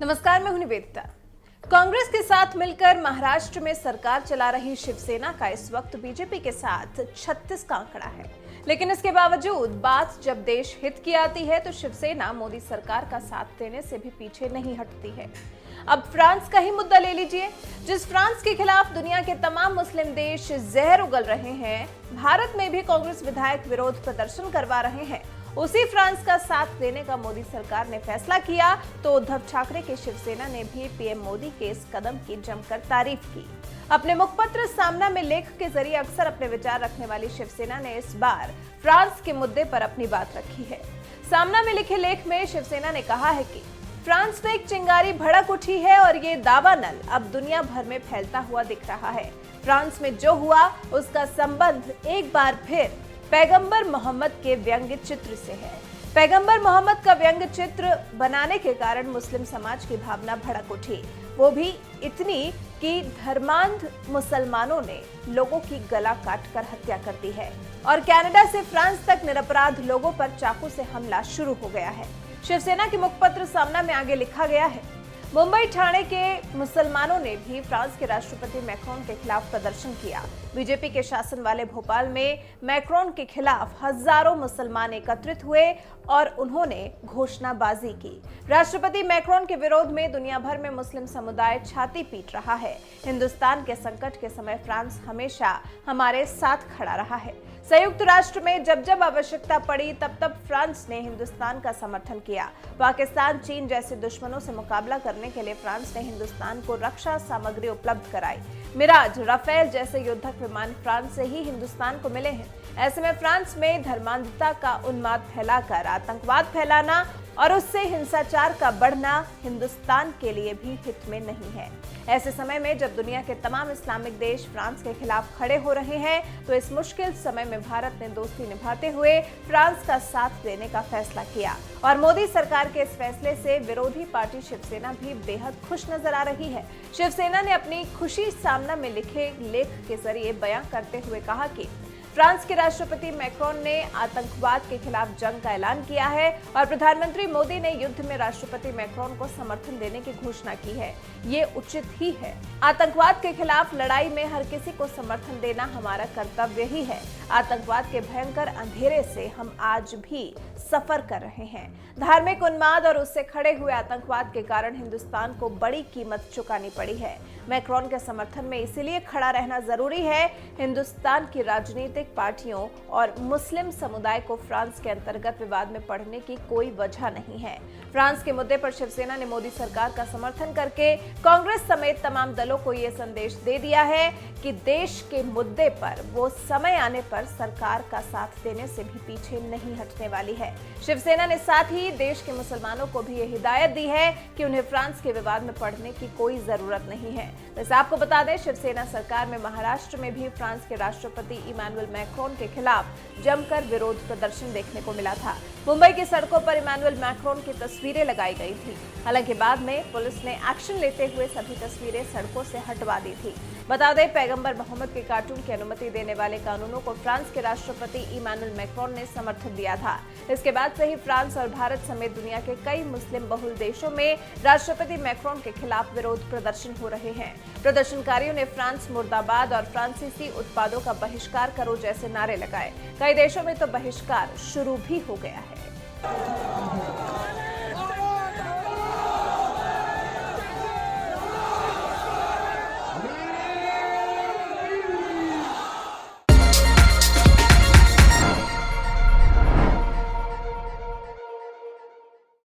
नमस्कार, मैं हूं निवेदिता। कांग्रेस के साथ मिलकर महाराष्ट्र में सरकार चला रही शिवसेना का इस वक्त बीजेपी के साथ 36 का आंकड़ा है। लेकिन इसके बावजूद बात जब देश हित की आती है तो शिवसेना मोदी सरकार का साथ देने से भी पीछे नहीं हटती है। अब फ्रांस का ही मुद्दा ले लीजिए। जिस फ्रांस के खिलाफ दुनिया के तमाम मुस्लिम देश जहर उगल रहे हैं, भारत में भी कांग्रेस विधायक विरोध प्रदर्शन करवा रहे हैं। उसी फ्रांस का साथ देने का मोदी सरकार ने फैसला किया तो उद्धव ठाकरे के शिवसेना ने भी पीएम मोदी के इस कदम की जमकर तारीफ की। अपने मुखपत्र सामना में लेख के जरिए अक्सर अपने विचार रखने वाली शिवसेना ने इस बार फ्रांस के मुद्दे पर अपनी बात रखी है। सामना में लिखे लेख में शिवसेना ने कहा है कि फ्रांस में एक चिंगारी भड़क उठी है और ये दावानल अब दुनिया भर में फैलता हुआ दिख रहा है। फ्रांस में जो हुआ उसका संबंध एक बार फिर पैगंबर मोहम्मद के व्यंग्य चित्र से है। पैगंबर मोहम्मद का व्यंग्य चित्र बनाने के कारण मुस्लिम समाज की भावना भड़क उठी, वो भी इतनी कि धर्मांध मुसलमानों ने लोगों की गला काटकर हत्या कर दी है और कनाडा से फ्रांस तक निरपराध लोगों पर चाकू से हमला शुरू हो गया है। शिवसेना के मुखपत्र सामना में आगे लिखा गया है, मुंबई ठाणे के मुसलमानों ने भी फ्रांस के राष्ट्रपति मैक्रोन के खिलाफ प्रदर्शन किया। बीजेपी के शासन वाले भोपाल में मैक्रोन के खिलाफ हजारों मुसलमान एकत्रित हुए और उन्होंने घोषणाबाजी की। राष्ट्रपति मैक्रोन के विरोध में दुनिया भर में मुस्लिम समुदाय छाती पीट रहा है। हिंदुस्तान के संकट के समय फ्रांस हमेशा हमारे साथ खड़ा रहा है। संयुक्त राष्ट्र में जब जब आवश्यकता पड़ी तब तब फ्रांस ने हिंदुस्तान का समर्थन किया। पाकिस्तान, चीन जैसे दुश्मनों से मुकाबला करने के लिए फ्रांस ने हिंदुस्तान को रक्षा सामग्री उपलब्ध कराई। मिराज, राफेल जैसे युद्धक विमान फ्रांस से ही हिंदुस्तान को मिले हैं। ऐसे में फ्रांस में धर्मांधता का उन्माद फैलाकर आतंकवाद फैलाना और उससे हिंसाचार का बढ़ना हिंदुस्तान के लिए भी हित में नहीं है। ऐसे समय में जब दुनिया के तमाम इस्लामिक देश फ्रांस के खिलाफ खड़े हो रहे हैं तो इस मुश्किल समय में भारत ने दोस्ती निभाते हुए फ्रांस का साथ देने का फैसला किया और मोदी सरकार के इस फैसले से विरोधी पार्टी शिवसेना भी बेहद खुश नजर आ रही है। शिवसेना ने अपनी खुशी सामना में लिखे लेख के जरिए बयां करते हुए कहा कि फ्रांस के राष्ट्रपति मैक्रोन ने आतंकवाद के खिलाफ जंग का ऐलान किया है और प्रधानमंत्री मोदी ने युद्ध में राष्ट्रपति मैक्रोन को समर्थन देने की घोषणा की है। ये उचित ही है। आतंकवाद के खिलाफ लड़ाई में हर किसी को समर्थन देना हमारा कर्तव्य ही है। आतंकवाद के भयंकर अंधेरे से हम आज भी सफर कर रहे हैं। धार्मिक उन्माद और उससे खड़े हुए आतंकवाद के कारण हिंदुस्तान को बड़ी कीमत चुकानी पड़ी है। मैक्रोन के समर्थन में इसीलिए खड़ा रहना जरूरी है। हिंदुस्तान की राजनीतिक पार्टियों और मुस्लिम समुदाय को फ्रांस के अंतर्गत विवाद में पड़ने की कोई वजह नहीं है। फ्रांस के मुद्दे पर शिवसेना ने मोदी सरकार का समर्थन करके कांग्रेस समेत तमाम दलों को ये संदेश दे दिया है कि देश के मुद्दे पर वो समय आने पर सरकार का साथ देने से भी पीछे नहीं हटने वाली है। शिवसेना ने साथ ही देश के मुसलमानों को भी ये हिदायत दी है कि उन्हें फ्रांस के विवाद में पड़ने की कोई जरूरत नहीं है। वैसे आपको बता दें, शिवसेना सरकार में महाराष्ट्र में भी फ्रांस के राष्ट्रपति इमैनुअल मैक्रोन के खिलाफ जमकर विरोध प्रदर्शन देखने को मिला था। मुंबई की सड़कों पर इमैनुअल मैक्रोन की तस्वीरें लगाई गई थी। हालांकि बाद में पुलिस ने एक्शन लेते हुए सभी तस्वीरें सड़कों से हटवा दी थी। बता दें, पैगंबर मोहम्मद के कार्टून की अनुमति देने वाले कानूनों को फ्रांस के राष्ट्रपति इमैनुअल मैक्रोन ने समर्थन दिया था। इसके बाद से ही फ्रांस और भारत समेत दुनिया के कई मुस्लिम बहुल देशों में राष्ट्रपति मैक्रोन के खिलाफ विरोध प्रदर्शन हो रहे हैं। प्रदर्शनकारियों ने फ्रांस मुर्दाबाद और फ्रांसीसी उत्पादों का बहिष्कार करो जैसे नारे लगाए। कई देशों में तो बहिष्कार शुरू भी हो गया है।